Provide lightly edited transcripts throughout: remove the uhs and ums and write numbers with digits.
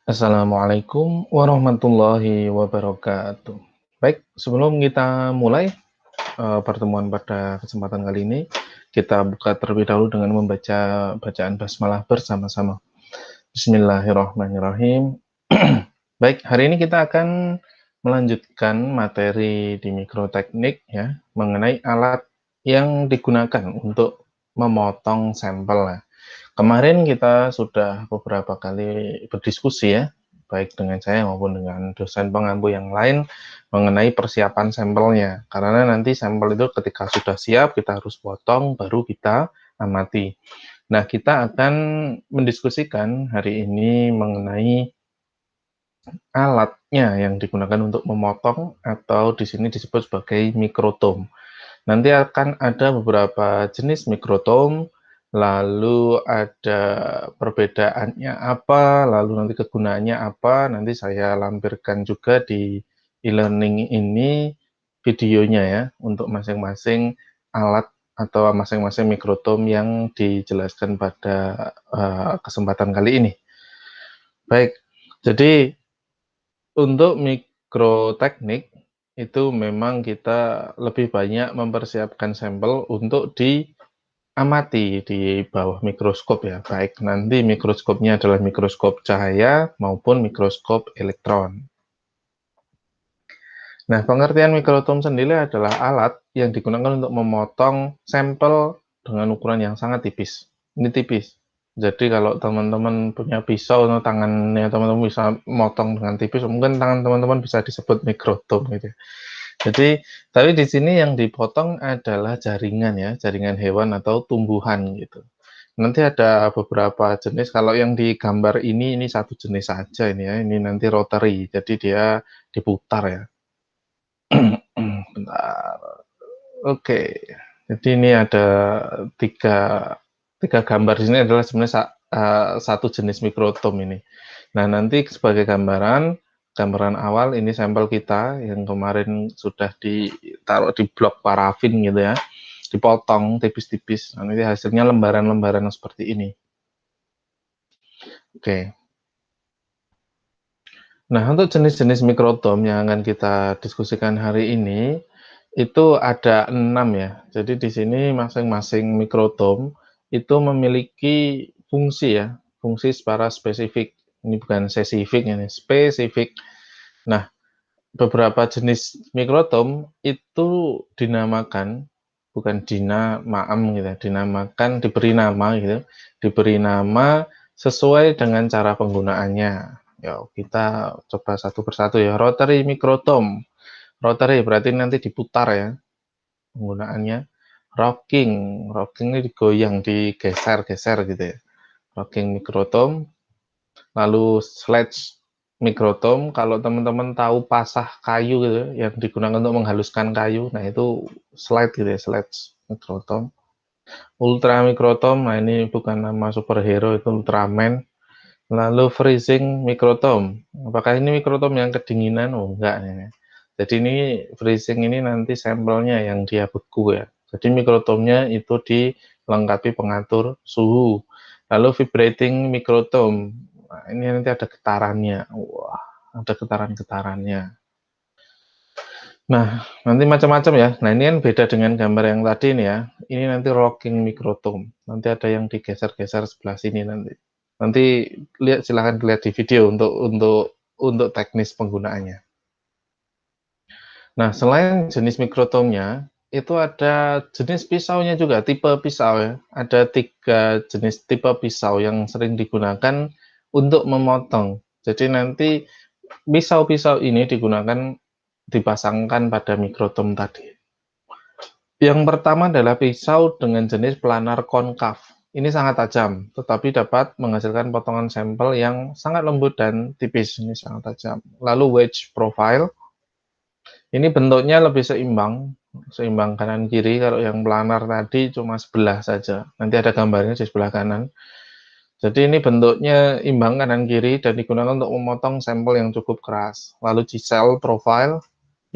Assalamualaikum warahmatullahi wabarakatuh. Baik, sebelum kita mulai pertemuan pada kesempatan kali ini, kita buka terlebih dahulu dengan membaca bacaan basmalah bersama-sama. Bismillahirrahmanirrahim. Baik, hari ini kita akan melanjutkan materi di mikroteknik ya, mengenai alat yang digunakan untuk memotong sampel. Kemarin kita sudah beberapa kali berdiskusi ya, baik dengan saya maupun dengan dosen pengampu yang lain mengenai persiapan sampelnya. Karena nanti sampel itu ketika sudah siap, kita harus potong, baru kita amati. Nah, kita akan mendiskusikan hari ini mengenai alatnya yang digunakan untuk memotong atau di sini disebut sebagai mikrotome. Nanti akan ada beberapa jenis mikrotome, lalu ada perbedaannya apa, lalu nanti kegunaannya apa, nanti saya lampirkan juga di e-learning ini videonya ya, untuk masing-masing alat atau masing-masing mikrotome yang dijelaskan pada kesempatan kali ini. Baik, jadi untuk mikroteknik itu memang kita lebih banyak mempersiapkan sampel untuk diamati di bawah mikroskop ya, baik nanti mikroskopnya adalah mikroskop cahaya maupun mikroskop elektron. Nah, pengertian mikrotome sendiri adalah alat yang digunakan untuk memotong sampel dengan ukuran yang sangat tipis. Ini tipis. Jadi kalau teman-teman punya pisau atau tangannya teman-teman bisa motong dengan tipis, mungkin tangan teman-teman bisa disebut mikrotome gitu ya. Jadi, tapi di sini yang dipotong adalah jaringan ya, jaringan hewan atau tumbuhan gitu. Nanti ada beberapa jenis, kalau yang di gambar ini satu jenis saja ini ya, ini nanti rotary, jadi dia diputar ya. Bentar. Oke, jadi ini ada tiga gambar di sini adalah sebenarnya satu jenis mikrotome ini. Nah, nanti sebagai gambaran awal ini sampel kita yang kemarin sudah ditaruh di blok parafin gitu ya, dipotong tipis-tipis. Nanti hasilnya lembaran-lembaran seperti ini. Oke. Nah, untuk jenis-jenis mikrotome yang akan kita diskusikan hari ini, itu ada 6 ya. Jadi di sini masing-masing mikrotome itu memiliki fungsi ya, fungsi secara spesifik. Ini bukan spesifik ini, spesifik. Nah, beberapa jenis mikrotome itu dinamakan, bukan maam gitu, dinamakan, diberi nama gitu, diberi nama sesuai dengan cara penggunaannya. Ya, kita coba satu persatu ya. Rotary mikrotome. Rotary berarti nanti diputar ya penggunaannya. Rocking, rocking ini digoyang, digeser-geser gitu ya. Rocking mikrotome. Lalu sledge mikrotome, kalau teman-teman tahu pasah kayu gitu yang digunakan untuk menghaluskan kayu, nah itu slide gitu ya, sledge mikrotome. Ultra mikrotome, nah ini bukan nama superhero, itu Ultraman. Lalu freezing mikrotome, apakah ini mikrotome yang kedinginan? Oh enggak ya. Jadi ini freezing ini nanti sampelnya yang dia beku ya. Jadi mikrotomnya itu dilengkapi pengatur suhu. Lalu vibrating mikrotome, nah, ini nanti ada getarannya. Wah, ada getaran-getarannya. Nah, nanti macam-macam ya. Nah, ini kan beda dengan gambar yang tadi nih ya. Ini nanti rocking mikrotome. Nanti ada yang digeser-geser sebelah sini nanti. Nanti silahkan lihat di video untuk teknis penggunaannya. Nah, selain jenis mikrotomnya, itu ada jenis pisaunya juga, tipe pisau ya. Ada 3 jenis tipe pisau yang sering digunakan untuk memotong. Jadi nanti pisau-pisau ini dipasangkan pada mikrotom tadi. Yang pertama adalah pisau dengan jenis planar konkav. Ini sangat tajam, tetapi dapat menghasilkan potongan sampel yang sangat lembut dan tipis. Ini sangat tajam. Lalu wedge profile. Ini bentuknya lebih seimbang kanan kiri. Kalau yang planar tadi cuma sebelah saja. Nanti ada gambarnya di sebelah kanan. Jadi ini bentuknya imbang kanan kiri dan digunakan untuk memotong sampel yang cukup keras. Lalu chisel profile.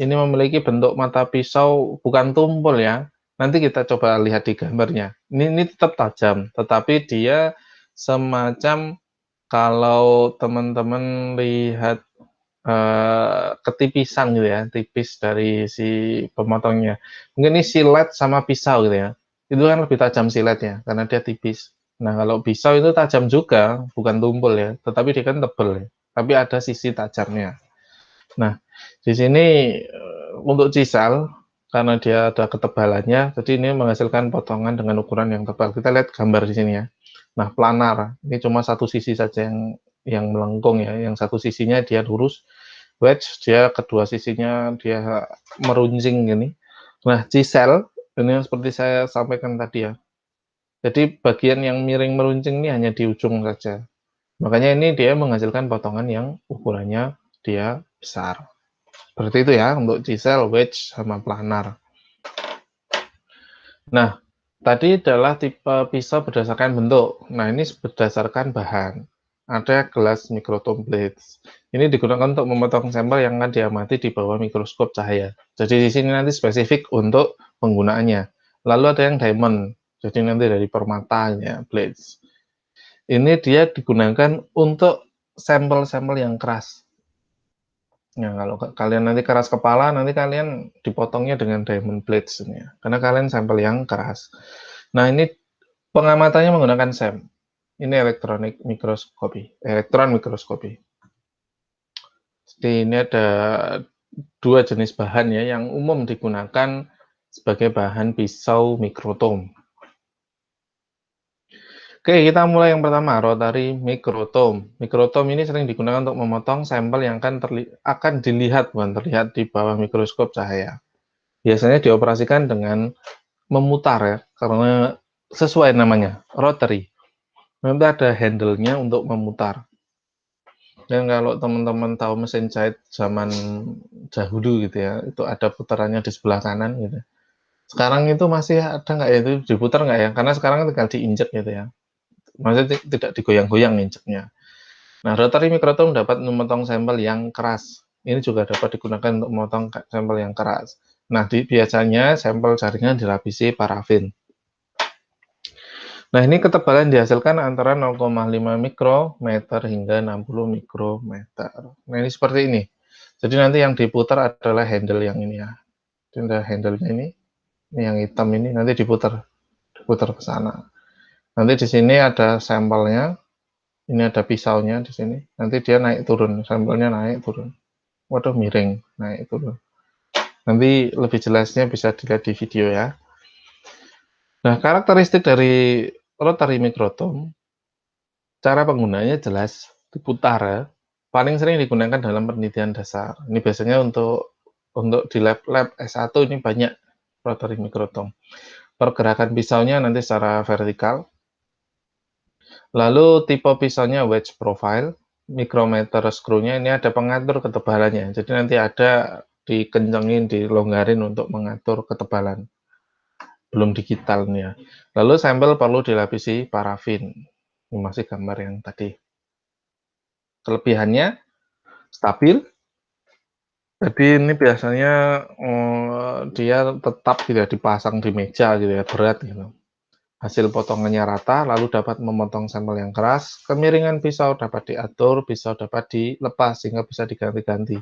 Ini memiliki bentuk mata pisau bukan tumpul ya. Nanti kita coba lihat di gambarnya. Ini tetap tajam, tetapi dia semacam kalau teman-teman lihat, ketipisan gitu ya, tipis dari si pemotongnya. Mungkin ini silet sama pisau gitu ya, itu kan lebih tajam siletnya karena dia tipis. Nah, kalau pisau itu tajam juga, bukan tumpul ya, tetapi dia kan tebel ya, tapi ada sisi tajamnya. Nah, di sini, untuk chisel, karena dia ada ketebalannya, jadi ini menghasilkan potongan dengan ukuran yang tebal. Kita lihat gambar di sini ya. Nah, planar, ini cuma satu sisi saja yang melengkung ya, yang satu sisinya dia lurus. Wedge, dia kedua sisinya dia meruncing gini. Nah, chisel, ini seperti saya sampaikan tadi ya, jadi bagian yang miring meruncing ini hanya di ujung saja. Makanya ini dia menghasilkan potongan yang ukurannya dia besar. Seperti itu ya untuk chisel, wedge, sama planar. Nah, tadi adalah tipe pisau berdasarkan bentuk. Nah, ini berdasarkan bahan. Ada gelas microtome blades. Ini digunakan untuk memotong sampel yang akan diamati di bawah mikroskop cahaya. Jadi di sini nanti spesifik untuk penggunaannya. Lalu ada yang diamond. Jadi nanti dari permatanya blades. Ini dia digunakan untuk sampel-sampel yang keras. Nah, kalau kalian nanti keras kepala, nanti kalian dipotongnya dengan diamond blades ini ya, karena kalian sampel yang keras. Nah, ini pengamatannya menggunakan SEM. Ini elektronik mikroskopi, elektron mikroskopi. Jadi ini ada dua jenis bahan ya yang umum digunakan sebagai bahan pisau mikrotome. Oke, kita mulai yang pertama, rotary microtome. Microtome ini sering digunakan untuk memotong sampel yang akan dilihat, bukan terlihat di bawah mikroskop cahaya. Biasanya dioperasikan dengan memutar ya, karena sesuai namanya, rotary. Nanti ada handle-nya untuk memutar. Dan kalau teman-teman tahu mesin jahit zaman dahulu gitu ya, itu ada putarannya di sebelah kanan gitu. Sekarang itu masih ada nggak ya, itu diputar nggak ya? Karena sekarang tinggal diinjek gitu ya. Maksudnya tidak digoyang-goyang injeknya. Nah, rotary microtome dapat memotong sampel yang keras. Ini juga dapat digunakan untuk memotong sampel yang keras. Nah, biasanya sampel jaringan dilapisi parafin. Nah, ini ketebalan dihasilkan antara 0,5 mikrometer hingga 60 mikrometer. Nah, ini seperti ini. Jadi nanti yang diputar adalah handle yang ini ya. Ini handle-nya ini yang hitam ini nanti diputar ke sana. Nanti di sini ada sampelnya. Ini ada pisaunya di sini. Nanti dia naik turun, sampelnya naik turun. Waduh, miring, naik turun. Nanti lebih jelasnya bisa dilihat di video ya. Nah, karakteristik dari rotary microtome, cara penggunanya jelas diputar ya. Paling sering digunakan dalam penelitian dasar. Ini biasanya untuk di lab-lab S1 ini banyak rotary microtome. Pergerakan pisaunya nanti secara vertikal. Lalu tipe pisaunya wedge profile, micrometer screw-nya ini ada pengatur ketebalannya. Jadi nanti ada dikencengin, dilonggarin untuk mengatur ketebalan. Belum digital nih ya. Lalu sampel perlu dilapisi parafin. Ini masih gambar yang tadi. Kelebihannya stabil. Jadi ini biasanya dia tetap tidak dipasang di meja gitu ya, berat gitu. Hasil potongannya rata, lalu dapat memotong sampel yang keras. Kemiringan pisau dapat diatur, pisau dapat dilepas sehingga bisa diganti-ganti.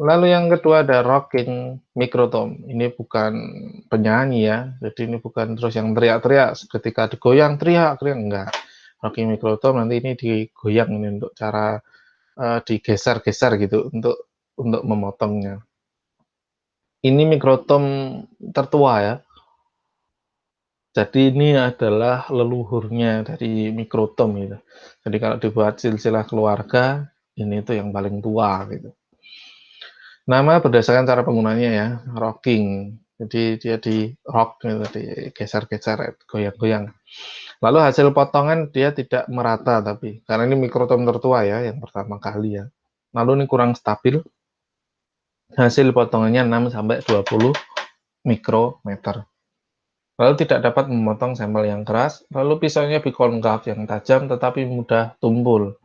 Lalu yang kedua ada rocking microtome. Ini bukan penyanyi ya, jadi ini bukan terus yang teriak-teriak ketika digoyang teriak-teriak, enggak. Rocking microtome nanti ini digoyang ini untuk cara digeser-geser gitu untuk memotongnya. Ini mikrotome tertua ya. Jadi ini adalah leluhurnya dari mikrotome gitu. Jadi kalau dibuat silsilah keluarga, ini tuh yang paling tua gitu. Nama berdasarkan cara penggunaannya ya, rocking. Jadi dia di rock gitu, digeser-geser, goyang-goyang. Lalu hasil potongan dia tidak merata tapi karena ini mikrotome tertua ya, yang pertama kali ya. Lalu ini kurang stabil. Hasil potongannya 6 sampai 20 mikrometer. Lalu tidak dapat memotong sampel yang keras, lalu pisaunya bikonkav yang tajam tetapi mudah tumpul.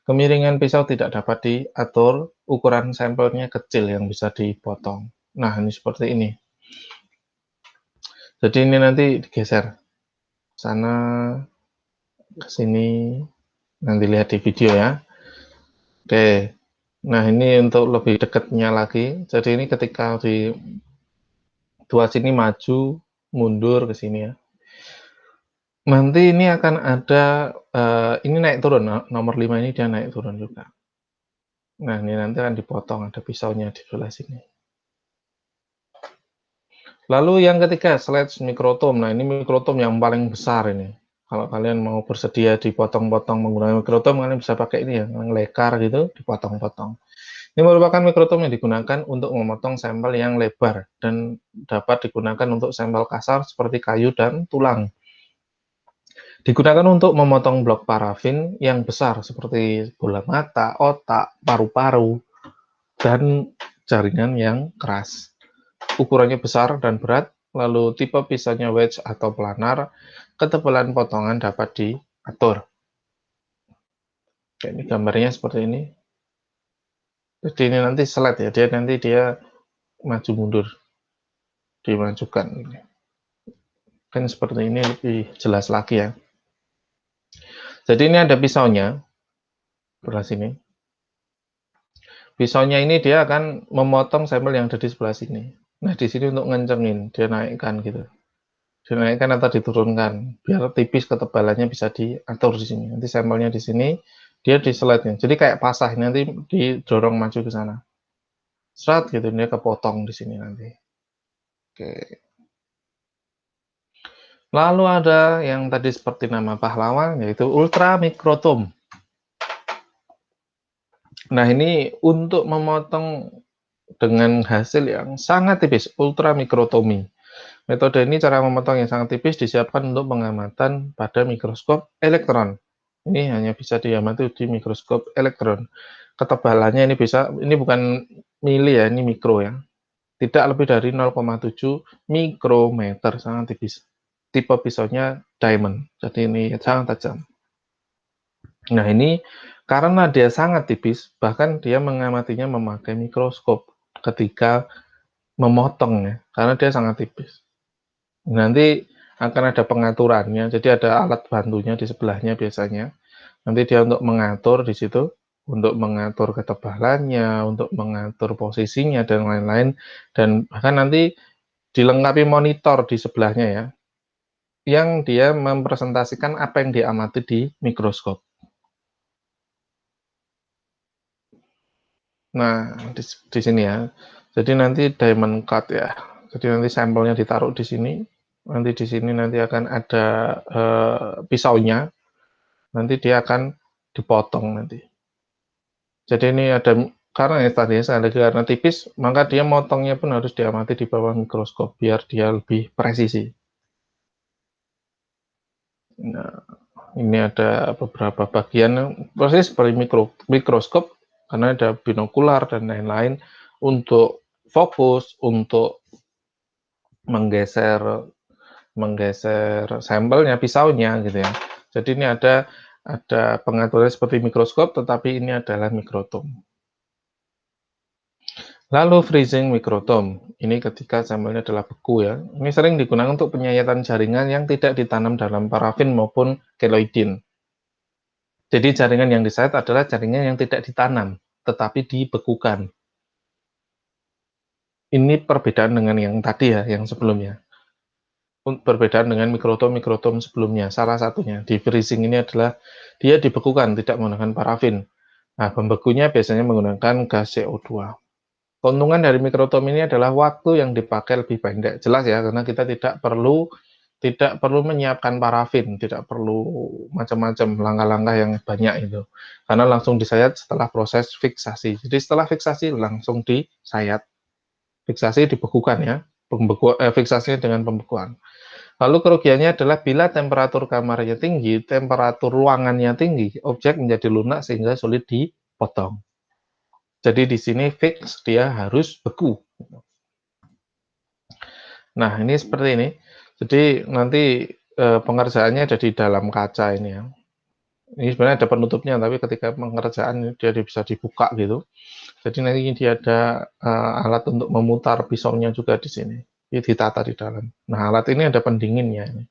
Kemiringan pisau tidak dapat diatur, ukuran sampelnya kecil yang bisa dipotong. Nah, ini seperti ini. Jadi ini nanti digeser sana, ke sini, nanti lihat di video ya. Oke, nah ini untuk lebih dekatnya lagi, jadi ini ketika di dua sini maju, mundur ke sini ya. Nanti ini akan ada, ini naik turun, nomor 5 ini dia naik turun juga. Nah, ini nanti akan dipotong, ada pisaunya di sebelah sini. Lalu yang ketiga, sledge mikrotom. Nah, ini mikrotom yang paling besar ini. Kalau kalian mau bersedia dipotong-potong menggunakan mikrotom, kalian bisa pakai ini ya, yang lekar gitu, dipotong-potong. Ini merupakan mikrotom yang digunakan untuk memotong sampel yang lebar dan dapat digunakan untuk sampel kasar seperti kayu dan tulang. Digunakan untuk memotong blok parafin yang besar seperti bola mata, otak, paru-paru, dan jaringan yang keras. Ukurannya besar dan berat, lalu tipe pisaunya wedge atau planar, ketebalan potongan dapat diatur. Ini gambarnya seperti ini. Jadi ini nanti slide ya, dia maju mundur, dimajukan. Kan seperti ini lebih jelas lagi ya. Jadi ini ada pisaunya, sebelah sini. Pisaunya ini dia akan memotong sampel yang ada di sebelah sini. Nah, di sini untuk ngencengin, dia naikkan gitu. Dinaikkan atau diturunkan, biar tipis ketebalannya bisa diatur di sini. Nanti sampelnya di sini, dia di slide-nya. Jadi kayak pasah, nanti didorong maju ke sana. Serat gitu, dia kepotong di sini nanti. Oke. Lalu ada yang tadi seperti nama pahlawan, yaitu ultra mikrotom. Nah, ini untuk memotong dengan hasil yang sangat tipis, ultra mikrotomi. Metode ini cara memotong yang sangat tipis disiapkan untuk pengamatan pada mikroskop elektron. Ini hanya bisa diamati di mikroskop elektron. Ketebalannya ini bukan mili ya, ini mikro ya. Tidak lebih dari 0,7 mikrometer, sangat tipis. Tipe pisaunya diamond, jadi ini sangat tajam. Nah, ini karena dia sangat tipis, bahkan dia mengamatinya memakai mikroskop ketika memotongnya, karena dia sangat tipis. Nanti akan ada pengaturannya, jadi ada alat bantunya di sebelahnya biasanya. Nanti dia untuk mengatur di situ, untuk mengatur ketebalannya, untuk mengatur posisinya, dan lain-lain. Dan bahkan nanti dilengkapi monitor di sebelahnya ya, yang dia mempresentasikan apa yang diamati di mikroskop. Nah, di sini ya. Jadi nanti diamond cut ya. Jadi nanti sampelnya ditaruh di sini. Nanti di sini nanti akan ada pisaunya. Nanti dia akan dipotong nanti. Jadi ini ada, karena ya tadi karena tipis, maka dia motongnya pun harus diamati di bawah mikroskop biar dia lebih presisi. Nah, ini ada beberapa bagian persis seperti mikroskop karena ada binokular dan lain-lain untuk fokus, untuk menggeser sampelnya, pisaunya gitu ya. Jadi ini ada pengaturan seperti mikroskop, tetapi ini adalah mikrotom. Lalu freezing mikrotom, ini ketika sampelnya adalah beku ya. Ini sering digunakan untuk penyayatan jaringan yang tidak ditanam dalam parafin maupun keloidin. Jadi jaringan yang disayat adalah jaringan yang tidak ditanam, tetapi dibekukan. Ini perbedaan dengan yang tadi ya, yang sebelumnya. Perbedaan dengan mikrotom sebelumnya, salah satunya di freezing ini adalah dia dibekukan, tidak menggunakan parafin. Nah, pembekunya biasanya menggunakan gas CO2. Keuntungan dari mikrotom ini adalah waktu yang dipakai lebih pendek. Jelas ya, karena kita tidak perlu menyiapkan parafin, tidak perlu macam-macam langkah-langkah yang banyak itu. Karena langsung disayat setelah proses fiksasi. Jadi setelah fiksasi langsung disayat. Fiksasi dibekukan ya, fiksasinya dengan pembekuan. Lalu kerugiannya adalah bila temperatur kamarnya tinggi, temperatur ruangannya tinggi, objek menjadi lunak sehingga sulit dipotong. Jadi di sini fix dia harus beku. Nah, ini seperti ini. Jadi nanti pengerjaannya ada di dalam kaca ini ya. Ini sebenarnya ada penutupnya, tapi ketika pengerjaan dia bisa dibuka gitu. Jadi nanti dia ada alat untuk memutar pisaunya juga di sini. Ini ditata di dalam. Nah, alat ini ada pendinginnya ini.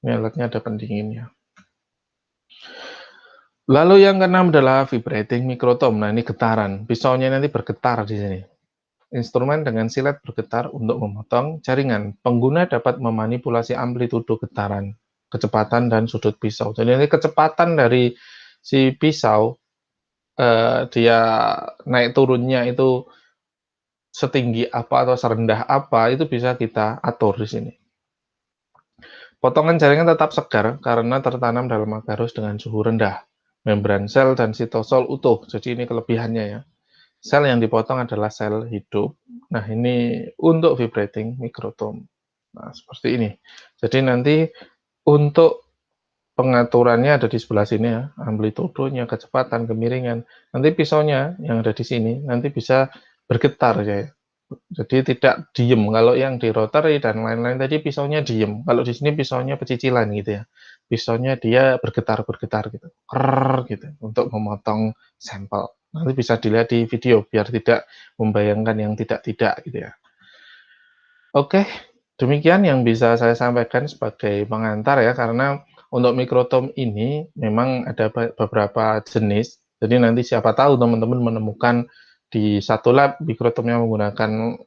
Ini alatnya ada pendinginnya. Lalu yang keenam adalah vibrating microtome. Nah, ini getaran. Pisaunya nanti bergetar di sini. Instrumen dengan silet bergetar untuk memotong jaringan. Pengguna dapat memanipulasi amplitudo getaran, kecepatan, dan sudut pisau. Jadi ini kecepatan dari si pisau, dia naik turunnya itu setinggi apa atau serendah apa, itu bisa kita atur di sini. Potongan jaringan tetap segar karena tertanam dalam agarus dengan suhu rendah. Membran sel dan sitosol utuh, jadi ini kelebihannya ya. Sel yang dipotong adalah sel hidup. Nah, ini untuk vibrating microtome. Nah, seperti ini. Jadi nanti untuk pengaturannya ada di sebelah sini ya, amplitudonya, kecepatan, kemiringan. Nanti pisaunya yang ada di sini nanti bisa bergetar ya. Jadi tidak diem. Kalau yang di rotary dan lain-lain tadi pisaunya diem. Kalau di sini pisaunya pecicilan gitu ya. Pisaunya dia bergetar-bergetar gitu. Krrr gitu untuk memotong sampel. Nanti bisa dilihat di video biar tidak membayangkan yang tidak-tidak gitu ya. Oke, demikian yang bisa saya sampaikan sebagai pengantar ya, karena untuk mikrotom ini memang ada beberapa jenis. Jadi nanti siapa tahu teman-teman menemukan di satu lab mikrotomnya menggunakan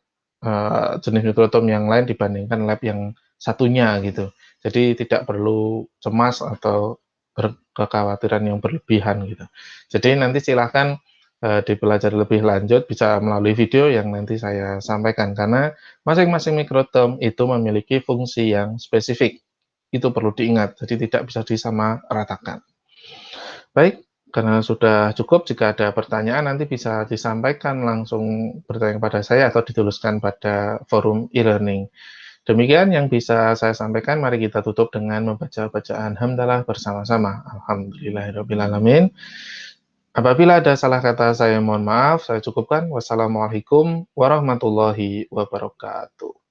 jenis mikrotom yang lain dibandingkan lab yang satunya gitu. Jadi tidak perlu cemas atau berkekhawatiran yang berlebihan gitu. Jadi nanti silahkan dipelajari lebih lanjut bisa melalui video yang nanti saya sampaikan, karena masing-masing mikrotom itu memiliki fungsi yang spesifik. Itu perlu diingat, jadi tidak bisa disamaratakan. Baik, karena sudah cukup, jika ada pertanyaan nanti bisa disampaikan langsung bertanya kepada saya atau dituliskan pada forum e-learning. Demikian yang bisa saya sampaikan, mari kita tutup dengan membaca bacaan hamdalah bersama-sama. Alhamdulillahirrabbilalamin. Apabila ada salah kata saya mohon maaf, saya cukupkan. Wassalamualaikum warahmatullahi wabarakatuh.